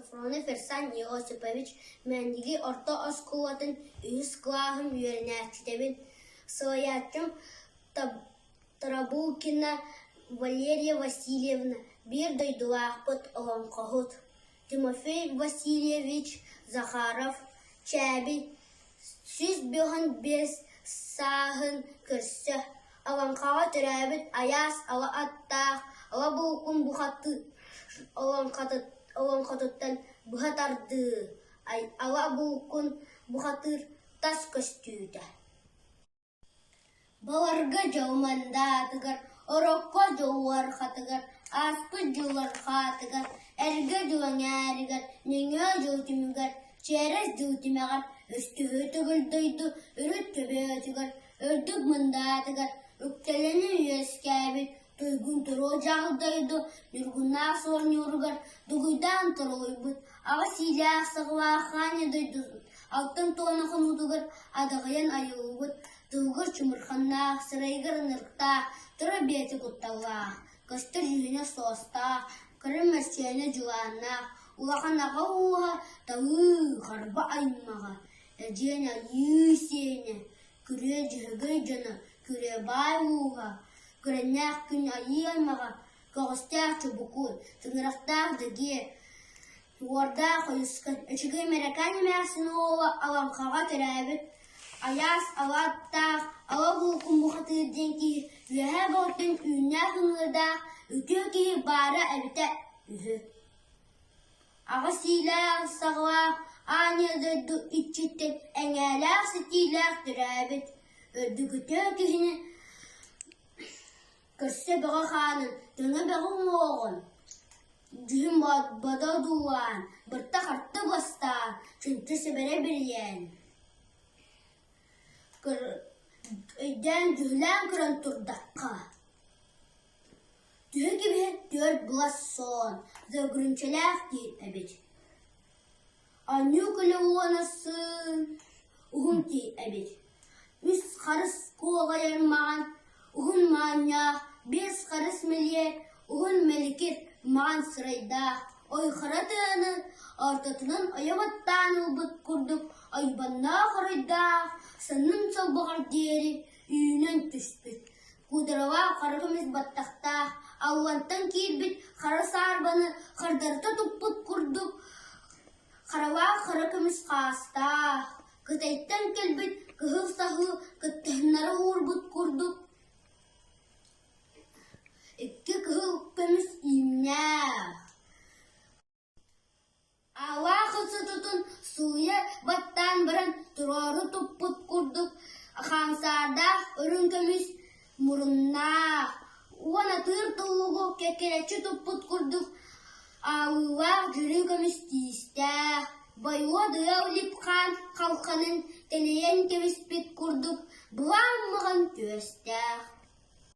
Сафроны Ферсан Иосипович мәндігі орта оскулатын үйіз клағым үйерінәтітебін. Сылаятчым Тарабулкина Валерия Васильевна бір дойдулақпыт олан қағыт. Тимофей Васильевич Захаров чәбі сүз бүйін бес сағын көрсі. Олан қаға түрәбіт аяс ала аттақ, ала бұлқын бұқатты. Олан қатыттан бұғатарды. Ала бұлқын бұғатыр тас көстүйді. Баларға жауманда атығар, орокқа жаулар қатығар, аспы жаулар қатығар, әргі жауан әрігар, неңе жаутымығар, чәрес жаутымығар, өстігі түгілдойды, үріт төбе өтігар, өрдік мұнда атығар, үктелені үйескәбет, тойгун тұру жағдайды, нүргүнна соғын үргар, дүгүйдан тұру бұд, аға силях сағыла қане дойды, алтын тоғынықын ұдығыр, адағыян айылы бұд, тұлғыр чымырханнақ, сырайғыр нырқтақ, тұры беті құтталақ, көстір жүзіне соғыстақ, кірім мәстені жыланнақ, улақан аға уға, тауы қарба айымаға, әден айы сені, күре жүгі жаны, күре бай уға, күреннәқ күн айы аймаға, көғыстақ чүбікуй, тұңырақтақ дұге, орда қойысқын, үшігі мерекәні мәсіні ола аланқаға түрәбіт, аяс алаттақ, ала бұлқын бұқытырден ки, үйәе болтын үйіне ғыңырдақ, үтіу ки бары әбіті үйі. Аға силәқ сағылақ, анелдерді үтчеттен әңәләқ сетиләқ түрәбіт, өрдігітеу кихіні көрсе бұға қанын, түңі бұғын оғын. Жүхін бада дуан, бұрта қарты бастан, чүнті сөбірі бірден. Өйден жүхілен күрін тұрдаққа. Түхі кебе төрт бұлас сон, зөгірінчеләқ дейін әбет. Аню күлі онысын, ұғын дейін әбет. Үс қарыс қолға ярмаған, ұғын маңнақ, бес қарыс мелер, ұғын мәлікет маған сырайдақ. Ой қаратыны, артатынан аябаттан ұлбыт күрдік, айбанна қарайдақ, санның салбағар дері үйінен түспіт. Кудырава қарғымыз баттақтақ, ауантан кейбіт қарас арбаны қардарта тұппыт күрдік, қарава қарақымыз қастақ. Кытайттан келбіт кығыл сағы кыттығынары ұрбыт күрдік. Ikki kıhıl kömüs imnağ. Ала қысы тұтын суя баттан бірін тұрары тұппыт күрдік. Қаңсарда үрін көміс мұрыннақ. Уана тұр тұлығы кекелечі тұппыт күрдік. Ауылақ жүрі көміс тиістәқ. Байлы дұя үліпқан қалқанын тәнейен кеміс бет күрдік. Бұлан маған төстәқ.